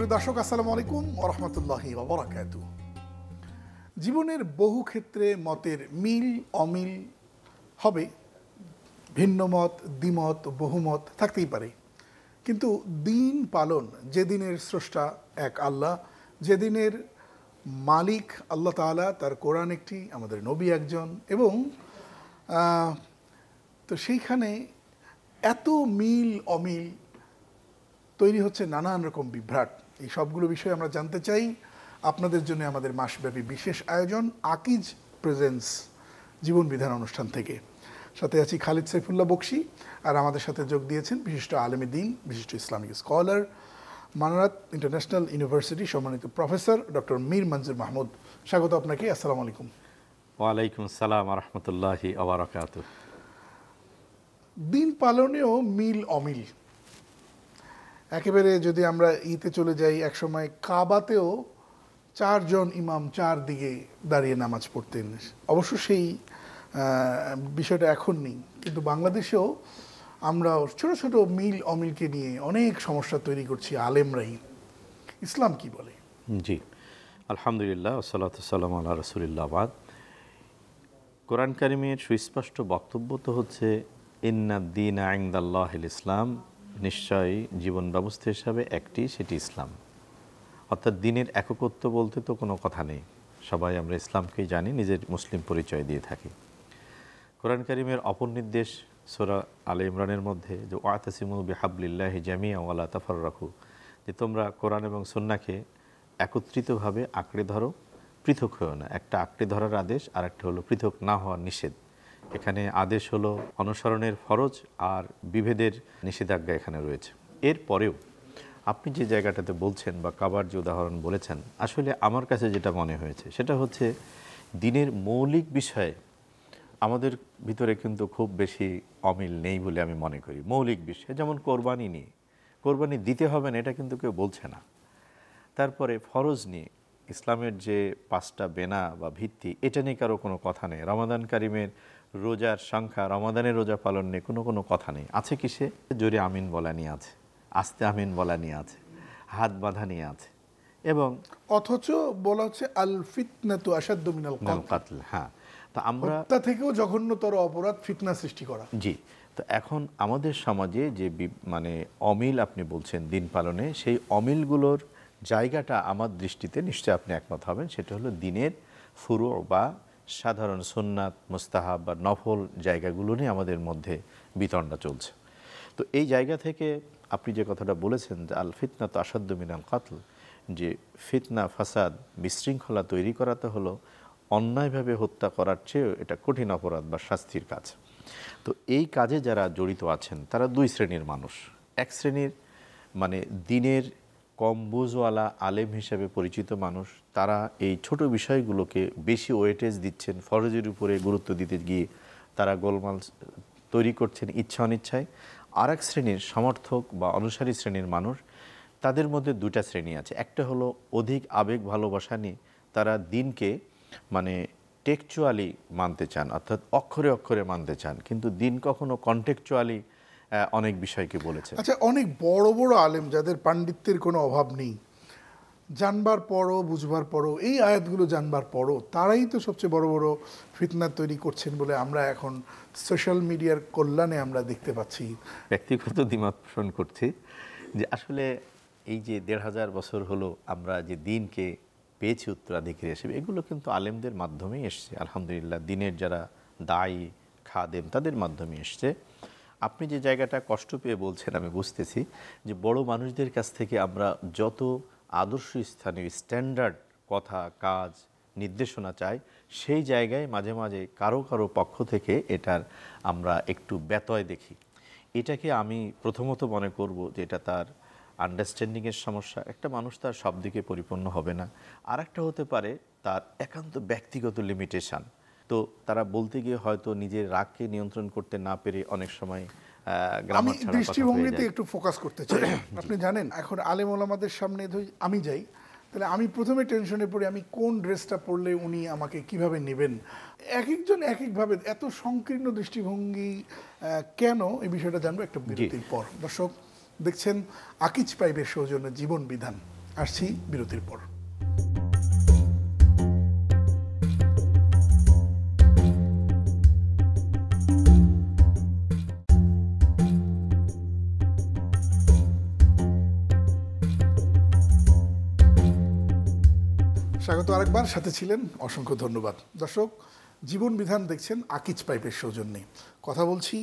সুপ্রিয় দর্শক, আসসালামু আলাইকুম ওয়া রাহমাতুল্লাহি ওয়া বারাকাতুহু। জীবনের বহু ক্ষেত্রে মতের মিল অমিল হবে, ভিন্ন মত, দ্বিমত, বহুমত থাকতেই পারে, কিন্তু দিন পালন, যে দিনের স্রষ্টা এক আল্লাহ, যে দিনের মালিক আল্লাহ তাআলা, তার কোরআন একটি, আমাদের নবী একজন, এবং তো সেইখানে এত মিল অমিল তৈরি হচ্ছে নানান রকম বিভ্রাট। এই সবগুলো বিষয়ে আমরা জানতে চাই। আপনাদের জন্য আমাদের মাসব্যাপী বিশেষ আয়োজন আকিজ প্রেজেন্স জীবন বিধান অনুষ্ঠান থেকে। সাথে আছি খালিদ সাইফুল্লাহ বকশী, আর আমাদের সাথে যোগ দিয়েছেন বিশিষ্ট আলেমে দ্বীন, বিশিষ্ট Islamic scholar, Manarat international university সম্মানিত প্রফেসর ডক্টর মীর মনজুর মাহমুদ। স্বাগত আপনাকে। আসসালামু আলাইকুম। ওয়ালাইকুম আসসালাম ওয়া রাহমাতুল্লাহি ওয়া বারাকাতুহু। দিন পালনেও মিল অমিল, একেবারে যদি আমরা ঈদে চলে যাই, একসময় কাবাতেও 4 জন ইমাম 4 দিকে দাঁড়িয়ে নামাজ পড়তেন। অবশ্য সেই বিষয়টা এখন নেই, কিন্তু বাংলাদেশেও আমরা ছোট ছোট মিল অমিলকে নিয়ে অনেক সমস্যা তৈরি করছি আলেমরাই। ইসলাম কি বলে? জি, আলহামদুলিল্লাহ, ওয়াসসালাতু ওয়াসসালামু আলা রাসূলিল্লাহ। বাদ, কোরআন কারিমের সুস্পষ্ট বক্তব্য তো হচ্ছে ইন্নাদ দীনা ইনদাল্লাহিল ইসলাম, নিশ্চয়ই জীবন ব্যবস্থা হিসাবে একটি, সেটি ইসলাম। অর্থাৎ দিনের এককত্ব বলতে তো কোনো কথা নেই, সবাই আমরা ইসলামকেই জানি, নিজের মুসলিম পরিচয় দিয়ে থাকি। কোরআন কারিমের অপর নির্দেশ সূরা আলে ইমরানের মধ্যে যে ওয়াতাসিমু বিহাবলিল্লাহি জামিআ ওয়া লা তাফাররাকু, যে তোমরা কোরআন এবং সুন্নাহকে একত্রিতভাবে আঁকড়ে ধরো, পৃথক হয়েও না। একটা আঁকড়ে ধরার আদেশ, আর একটা হলো পৃথক না হওয়ার নিষেধ। এখানে আদেশ হলো অনুসরণের ফরজ, আর বিভেদের নিষেধাজ্ঞা এখানে রয়েছে। এর পরেও আপনি যে জায়গাটাতে বলছেন বা কাবার যে উদাহরণ বলেছেন, আসলে আমার কাছে যেটা মনে হয়েছে সেটা হচ্ছে দিনের মৌলিক বিষয়ে আমাদের ভিতরে কিন্তু খুব বেশি অমিল নেই বলে আমি মনে করি। মৌলিক বিষয়ে যেমন কোরবানি নিয়ে, কোরবানি দিতে হবে না এটা কিন্তু কেউ বলছে না। তারপরে ফরজ নিয়ে, ইসলামের যে 5টা বেনা বা ভিত্তি, এটা নিয়ে কারো কোনো কথা নেই। রমাদান কারিমের রোজার সংখ্যা, রমাদানের রোজা পালন নিয়ে কোনো কথা নেই। আছে কিসে? জোরে আমিন বলা নিয়ে আছে, আস্তে আমিন বলা নিয়ে আছে, হাত বাঁধা নিয়ে আছে, এবং অথচ বলা হচ্ছে আল ফিতনাতু আশাদ্দু মিনাল কাতল। হ্যাঁ, তো আমরা হত্যা থেকেও জঘন্যতর অপরাধ ফিতনা সৃষ্টি করা। জি, তো এখন আমাদের সমাজে যে মানে অমিল আপনি বলছেন দিন পালনে, সেই অমিলগুলোর জায়গাটা আমার দৃষ্টিতে, নিশ্চয়ই আপনি একমত হবেন, সেটা হলো দিনের ফুরু বা সাধারণ সুন্নাত, মুস্তাহাব বা নফল জায়গাগুলো নিয়ে আমাদের মধ্যে বিতণ্ডা চলছে। তো এই জায়গা থেকে আপনি যে কথাটা বলেছেন যে আল ফিতনা তো আসাদ্দু মিনাল কাতল, যে ফিতনা, ফাসাদ, বিশৃঙ্খলা তৈরি করাতে হলো অন্যায়ভাবে হত্যা করার চেয়েও এটা কঠিন অপরাধ বা শাস্তির কাজ। তো এই কাজে যারা জড়িত আছেন তারা 2 শ্রেণীর মানুষ। এক শ্রেণীর মানে দিনের কম বুঝওয়ালা আলেম হিসেবে পরিচিত মানুষ, তারা এই ছোট বিষয়গুলোকে বেশি ওয়েটেজ দিচ্ছেন, ফরজের উপরে গুরুত্ব দিতে গিয়ে তারা গোলমাল তৈরি করছেন ইচ্ছা অনিচ্ছায়। আর এক শ্রেণীর সমর্থক বা অনুসারী শ্রেণীর মানুষ, তাদের মধ্যে 2টা শ্রেণী আছে। একটা হলো অধিক আবেগ ভালোবাসা নিয়ে তারা দিনকে মানে টেকচুয়ালি মানতে চান, অর্থাৎ অক্ষরে অক্ষরে মানতে চান, কিন্তু দিন কখনো কন্টেকচুয়ালি অনেক বিষয়কে বলেছে। আচ্ছা, অনেক বড় বড় আলেম যাদের পাণ্ডিত্যের কোনো অভাব নেই, জানবার পরও, বুঝবার পরও, এই আয়াতগুলো জানবার পরও তারাই তো সবচেয়ে বড় বড় ফিতনা তৈরি করছেন বলে আমরা এখন সোশ্যাল মিডিয়ার কল্যাণে আমরা দেখতে পাচ্ছি। ব্যক্তিগত দ্বিমত পোষণ করছি যে আসলে এই যে 1500 বছর হলো আমরা যে দিনকে পেয়েছি উত্তরাধিকারী হিসেবে, এগুলো কিন্তু আলেমদের মাধ্যমেই এসছে। আলহামদুলিল্লাহ, দিনের যারা দায়ী খাদেম তাদের মাধ্যমে এসছে। আপনি যে জায়গাটা কষ্ট পেয়ে বলছেন আমি বুঝতেছি, যে বড় মানুষদের কাছ থেকে আমরা যত আদর্শ স্থানীয় স্ট্যান্ডার্ড কথা, কাজ, নির্দেশনা চাই, সেই জায়গায় মাঝে মাঝে কারো কারো পক্ষ থেকে এটার আমরা একটু ব্যতয় দেখি। এটাকে আমি প্রথমত মনে করব যে এটা তার আন্ডারস্ট্যান্ডিংয়ের সমস্যা। একটা মানুষ তার সব দিকে পরিপূর্ণ হবে না। আর একটা হতে পারে তার একান্ত ব্যক্তিগত লিমিটেশন। তো তারা বলতে গিয়ে হয়তো নিজের রাগকে নিয়ন্ত্রণ করতে না পেরে অনেক সময় আমি দৃষ্টিভঙ্গিতে একটু ফোকাস করতে চাই। আপনি জানেন, এখন আলেম ওলামাদের সামনে আমি যাই, তাহলে আমি প্রথমে টেনশনে পড়ি আমি কোন ড্রেসটা পরলে উনি আমাকে কিভাবে নেবেন। এক একজন এক একভাবে, এত সংকীর্ণ দৃষ্টিভঙ্গি কেন, এই বিষয়টা জানবো একটা বিরতির পর। দর্শক দেখছেন আকিজ পাইবের সৌজন্যে জীবন বিধান। আসছি বিরতির পর। স্বাগত আরেকবার, সাথে ছিলেন, অসংখ্য ধন্যবাদ। দর্শক, জীবন বিধান দেখছেন আকিজ পাইপের সৌজন্যে। কথা বলছি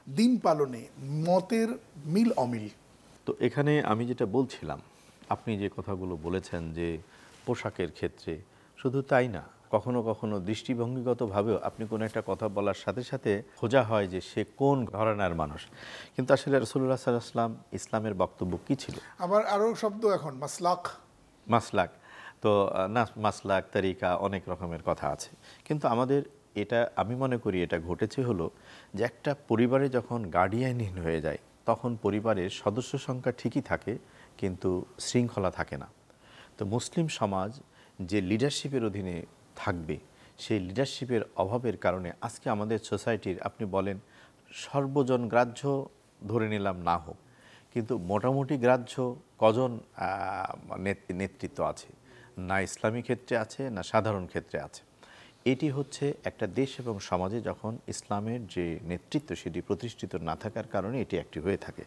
দিন পালনে মতের মিল অমিল। তো এখানে আমি যেটা বলছিলাম, আপনি যে কথাগুলো বলেছেন যে পোশাকের ক্ষেত্রে, শুধু তাই না, কখনো কখনো দৃষ্টিভঙ্গিগতভাবেও আপনি কোনো একটা কথা বলার সাথে সাথে খোঁজা হয় যে সে কোন ঘরানার মানুষ। কিন্তু আসলে রাসূলুল্লাহ সাল্লাল্লাহু আলাইহি ওয়াসাল্লাম ইসলামের বক্তব্য কী ছিল? আবার আরও শব্দ এখন মাসলাক। মাসলাক, তো না, মাসলাক, তরিকা, অনেক রকমের কথা আছে। কিন্তু আমাদের এটা, আমি মনে করি এটা ঘটেছে হলো যে একটা পরিবারে যখন গার্ডিয়ানহীন হয়ে যায়, তখন পরিবারের সদস্য সংখ্যা ঠিকই থাকে কিন্তু শৃঙ্খলা থাকে না। তো মুসলিম সমাজ যে লিডারশিপের অধীনে থাকবে, সেই লিডারশিপের অভাবের কারণে আজকে আমাদের সোসাইটির, আপনি বলেন সর্বজন গ্রাহ্য ধরে নিলাম না হোক, কিন্তু মোটামুটি গ্রাহ্য কজন নেতৃত্ব আছে? না ইসলামী ক্ষেত্রে আছে, না সাধারণ ক্ষেত্রে আছে। এটি হচ্ছে একটা দেশ এবং সমাজে যখন ইসলামের যে নেতৃত্ব সেটি প্রতিষ্ঠিত না থাকার কারণে এটি একটি হয়ে থাকে।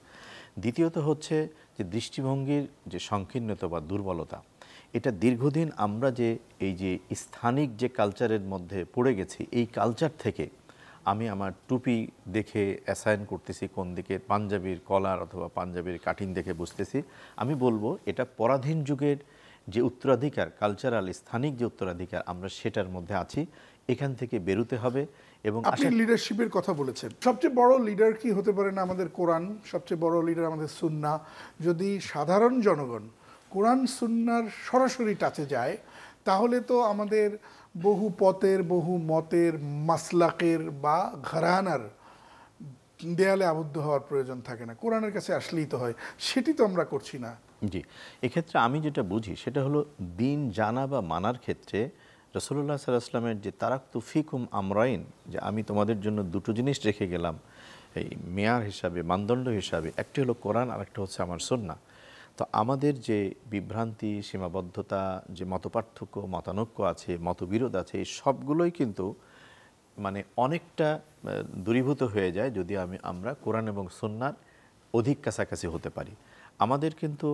দ্বিতীয়ত হচ্ছে যে দৃষ্টিভঙ্গির যে সংকীর্ণতা বা দুর্বলতা, এটা দীর্ঘদিন আমরা যে এই যে স্থানিক যে কালচারের মধ্যে পড়ে গেছি, এই কালচার থেকে আমি আমার টুপি দেখে অ্যাসাইন করতেছি কোন দিকে, পাঞ্জাবির কলার অথবা পাঞ্জাবির কাটিং দেখে বুঝতেছি। আমি বলবো এটা পরাধীন যুগের যে উত্তরাধিকার, কালচারাল স্থানিক যে উত্তরাধিকার, আমরা সেটার মধ্যে আছি। এখান থেকে বেরোতে হবে। এবং আপনি লিডারশিপের কথা বলেছেন, সবচেয়ে বড় লিডার কি হতে পারে না আমাদের কোরআন? সবচেয়ে বড় লিডার আমাদের সুন্নাহ। যদি সাধারণ জনগণ কোরআন সুন্নাহর সরাসরি টাচে যায়, তাহলে তো আমাদের বহু পথের, বহু মতের, মাসলাকের বা ঘরানার দেয়ালে আবদ্ধ হওয়ার প্রয়োজন থাকে না। কোরআনের কাছে আসলেই তো হয়, সেটি তো আমরা করছি না। জি, এক্ষেত্রে আমি যেটা বুঝি সেটা হলো দিন জানা বা মানার ক্ষেত্রে রাসূলুল্লাহ সাল্লাল্লাহু আলাইহি ওয়াসাল্লামের যে তারাকতু ফিকুম আমরাইন, যে আমি তোমাদের জন্য দুটো জিনিস রেখে গেলাম এই মেয়ার হিসাবে, মানদণ্ড হিসাবে, একটি হলো কোরআন আর একটা হচ্ছে আমার সুন্নাহ। তো আমাদের যে বিভ্রান্তি, সীমাবদ্ধতা, যে মতপার্থক্য, মতানৈক্য আছে, মতবিরোধ আছে, এই সবগুলোই কিন্তু মানে অনেকটা দূরীভূত হয়ে যায় যদি আমরা কোরআন এবং সুন্নাহর অধিক কাছাকাছি হতে পারি। আমাদের কিন্তু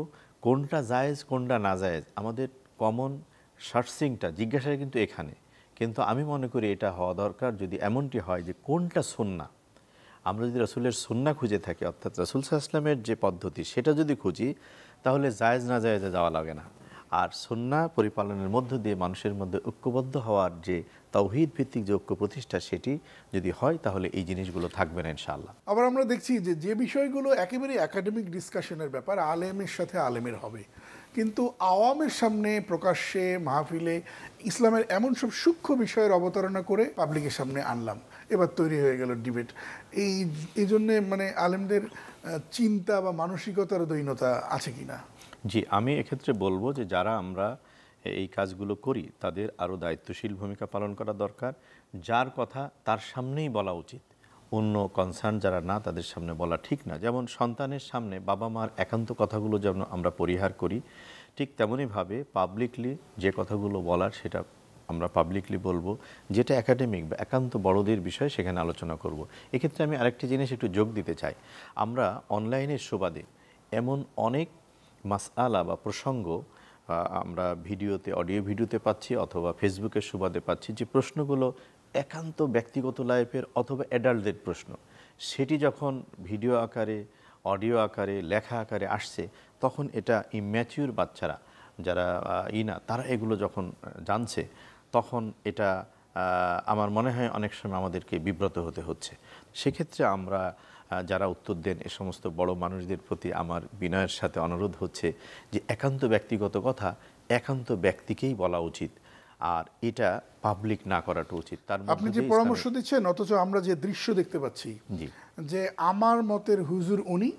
কোনটা জায়েজ কোনটা না জায়েজ, আমাদের কমন সার্চিংটা, জিজ্ঞাসাটা কিন্তু এখানে। কিন্তু আমি মনে করি এটা হওয়া দরকার যদি এমনটি হয় যে কোনটা সুন্নাহ, আমরা যদি রাসূলের সুন্নাহ খুঁজে থাকি, অর্থাৎ রাসূল সাল্লাল্লাহু আলাইহি ওয়াসাল্লামের যে পদ্ধতি সেটা যদি খুঁজি, তাহলে জায়েজ না জায়েজে যাওয়া লাগে না। আর সুন্নাহ পরিপালনের মধ্য দিয়ে মানুষের মধ্যে ঐক্যবদ্ধ হওয়ার যে তাওহীদ ভিত্তিক যে ঐক্য প্রতিষ্ঠা, সেটি যদি হয় তাহলে এই জিনিসগুলো থাকবে না ইনশাআল্লাহ। আবার আমরা দেখছি যে যে বিষয়গুলো একেবারে একাডেমিক ডিসকাশনের ব্যাপার, আলেমের সাথে আলেমের হবে, কিন্তু আওয়ামের সামনে প্রকাশ্যে মাহফিলে ইসলামের এমন সব সূক্ষ্ম বিষয়ের অবতারণা করে পাবলিকের সামনে আনলাম, এবার তৈরি হয়ে গেল ডিবেট। এই জন্যে মানে আলেমদের চিন্তা বা মানসিকতার দৈন্যতা আছে কিনা? জি, আমি এক্ষেত্রে বলবো যে যারা আমরা এই কাজগুলো করি তাদের আরও দায়িত্বশীল ভূমিকা পালন করা দরকার। যার কথা তার সামনেই বলা উচিত, অন্য কনসার্ন যারা না তাদের সামনে বলা ঠিক না। যেমন সন্তানের সামনে বাবা মার একান্ত কথাগুলো যেমন আমরা পরিহার করি, ঠিক তেমনইভাবে পাবলিকলি যে কথাগুলো বলার সেটা আমরা পাবলিকলি বলবো। যেটা একাডেমিক বা একান্ত বড়দের বিষয় সেখানে আলোচনা করব। এক্ষেত্রে আমি আরেকটি জিনিস একটু যোগ দিতে চাই। আমরা অনলাইনের সুবাদে এমন অনেক মাসআলা বা প্রসঙ্গ আমরা ভিডিওতে, অডিও ভিডিওতে পাচ্ছি অথবা ফেসবুকের সুবাদে পাচ্ছি, যে প্রশ্নগুলো একান্ত ব্যক্তিগত লাইফের অথবা অ্যাডাল্টদের প্রশ্ন, সেটি যখন ভিডিও আকারে, অডিও আকারে, লেখা আকারে আসছে, তখন এটা ইম্যাচিউর বাচ্চারা যারা তারা এগুলো যখন জানছে, তখন এটা আমার মনে হয় অনেক সময় আমাদেরকে বিব্রত হতে হচ্ছে। সেক্ষেত্রে আমরা যারা উত্তর দেন এ সমস্ত বড় মানুষদের প্রতি আমার বিনয়ের সাথে অনুরোধ হচ্ছে যে একান্ত ব্যক্তিগত কথা একান্ত ব্যক্তিকেই বলা উচিত, আর এটা পাবলিক না করাটা উচিত। তার আপনি যে পরামর্শ দিচ্ছেন, অথচ আমরা যে দৃশ্য দেখতে পাচ্ছি যে আমার মতের হুজুর উনি,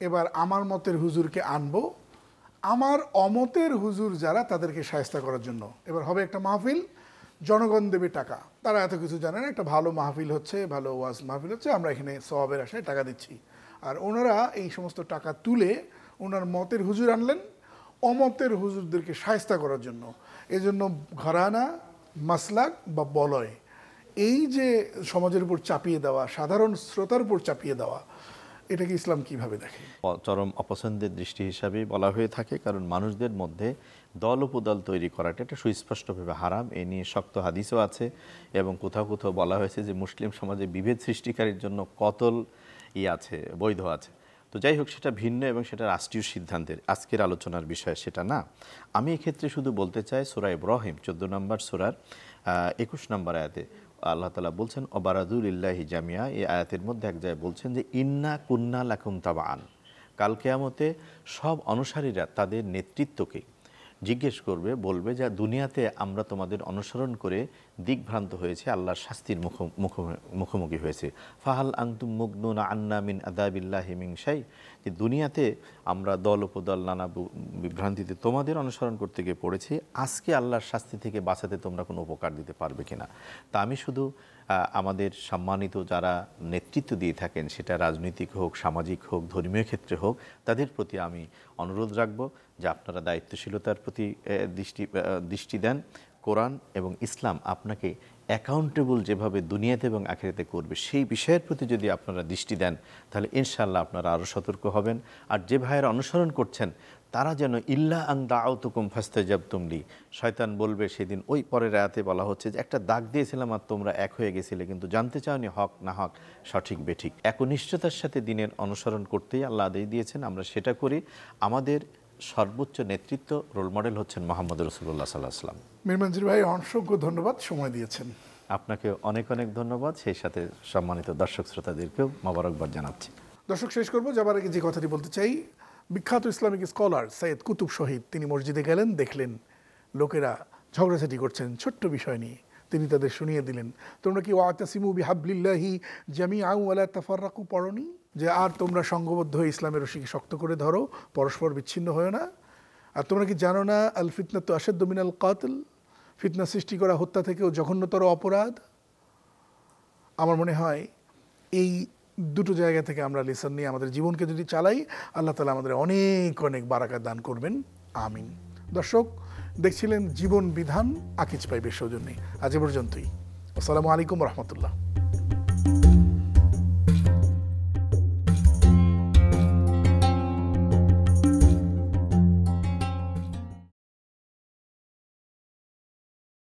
এবার আমার মতের হুজুরকে আনবো, আমার অমতের হুজুর যারা তাদেরকে শায়েস্তা করার জন্য এবার হবে একটা মাহফিল, জনগণ দেবে টাকা, তারা এত কিছু জানে না, একটা ভালো মাহফিল হচ্ছে, ভালো ওয়াজ মাহফিল হচ্ছে, আমরা এখানে সওয়াবের আশায় টাকা দিচ্ছি। আর ওনারা এই সমস্ত টাকা তুলে ওনার মতের হুজুর আনলেন, অমতের হুজুরদেরকে শায়েস্তা করার জন্য। এজন্য ঘরানা, মাসলাক বা বলয়, এই যে সমাজের উপর চাপিয়ে দেওয়া, সাধারণ শ্রোতার উপর চাপিয়ে দেওয়া, এটাকে ইসলাম কিভাবে দেখে? চরম অপছন্দের দৃষ্টি হিসাবেই বলা হয়ে থাকে, কারণ মানুষদের মধ্যে দল উপদল তৈরি করাটা এটা সুস্পষ্টভাবে হারাম। এ নিয়ে শক্ত হাদিসও আছে এবং কোথাও কোথাও বলা হয়েছে যে মুসলিম সমাজে বিভেদ সৃষ্টিকারীর জন্য কতল আছে, বৈধ আছে। তো যাই হোক, সেটা ভিন্ন এবং সেটা রাষ্ট্রীয় সিদ্ধান্তের আজকের আলোচনার বিষয় সেটা না। আমি এক্ষেত্রে শুধু বলতে চাই, সূরা ইব্রাহিম 14 নম্বর সূরার 21 নম্বর আয়াতে আল্লাহ তাআলা বলছেন অবারাদুলিল্লাহি জামিয়া। এই আয়াতের মধ্যে এক জায়গায় বলছেন যে ইন্না কুন্না লাকুম তাবাআন। কাল কিয়ামতে সব অনুসারীরা তাদের নেতৃত্বকে জিজ্ঞেস করবে, বলবে যে দুনিয়াতে আমরা তোমাদের অনুসরণ করে দিকভ্রান্ত হয়েছে, আল্লাহর শাস্তির মুখোমুখি হয়েছে। ফাহাল আনতুম মুগনুনা আন্না মিন আযাবিল্লাহি মিন শাই। যে দুনিয়াতে আমরা দল উপদল নানা বিভ্রান্তিতে তোমাদের অনুসরণ করতে গিয়ে পড়েছি, আজকে আল্লাহর শাস্তি থেকে বাঁচাতে তোমরা কোনো উপকার দিতে পারবে কিনা। তা আমি শুধু আমাদের সম্মানিত যারা নেতৃত্ব দিয়ে থাকেন, সেটা রাজনৈতিক হোক, সামাজিক হোক, ধর্মীয় ক্ষেত্রে হোক, তাদের প্রতি আমি অনুরোধ রাখব যে আপনারা দায়িত্বশীলতার প্রতি দৃষ্টি দেন। কোরআন এবং ইসলাম আপনাকে অ্যাকাউন্টেবল যেভাবে দুনিয়াতে এবং আখিরাতে করবে, সেই বিষয়ের প্রতি যদি আপনারা দৃষ্টি দেন, তাহলে ইনশাআল্লাহ আপনারা আরও সতর্ক হবেন। আর যে ভাইয়েরা অনুসরণ করছেন তারা যেন ইল্লা আন দাআউতুকুম ফাস্তাজাবতুম লি, শয়তান বলবে সেদিন, ওই পরের আয়াতে বলা হচ্ছে যে একটা দাগ দিয়েছিলাম আর তোমরা এক হয়ে গেছিলে, কিন্তু জানতে চাওনি হক না হক, সঠিক বেঠিক। একনিষ্ঠতার সাথে দিনের অনুসরণ করতেই আল্লাহ আদেশ দিয়েছেন, আমরা সেটা করি। আমাদের সর্বোচ্চ নেতৃত্ব, রোল মডেল হচ্ছেন মুহাম্মদ রাসূলুল্লাহ সাল্লাল্লাহু আলাইহি ওয়াসাল্লাম। মীর মঞ্জুর ভাই, অসংখ্য ধন্যবাদ, সময় দিয়েছেন। আপনাকে অনেক অনেক ধন্যবাদ, সেই সাথে সম্মানিত দর্শক শ্রোতাদেরকেও মোবারকবাদ জানাচ্ছি। দর্শক, শেষ করবো যাবার আগে যে কথাটি বলতে চাই, বিখ্যাত ইসলামিক স্কলার সৈয়দ কুতুব শহীদ, তিনি মসজিদে গেলেন, দেখলেন লোকেরা ঝগড়াঝাটি করছেন ছোট্ট বিষয় নিয়ে। তিনি তাদের শুনিয়ে দিলেন, তোমরা কি ওয়াতাসিমু বিহাবলিল্লাহি জামিআন ওয়া লা তাফাররাকু পড়নি, যে আর তোমরা সংঘবদ্ধ হয়ে ইসলামের রশিকে শক্ত করে ধরো, পরস্পর বিচ্ছিন্ন হয়েও না। আর তোমরা কি জানো না আল ফিতনাতু আশাদ্দু মিনাল কাতল, ফিতনা সৃষ্টি করা হত্যা থেকেও জঘন্যতর অপরাধ। আমার মনে হয় এই দুটো জায়গা থেকে আমরা লেসন নিয়ে আমাদের জীবনকে যদি চালাই, আল্লাহ তাআলা আমাদের অনেক অনেক বারাকাত দান করবেন, আমিন। দর্শক, দেখছিলেন জীবন বিধান, আকিজ পাইবের সৌজন্যে। আজ পর্যন্তই। আসসালামু আলাইকুম রহমতুল্লাহ।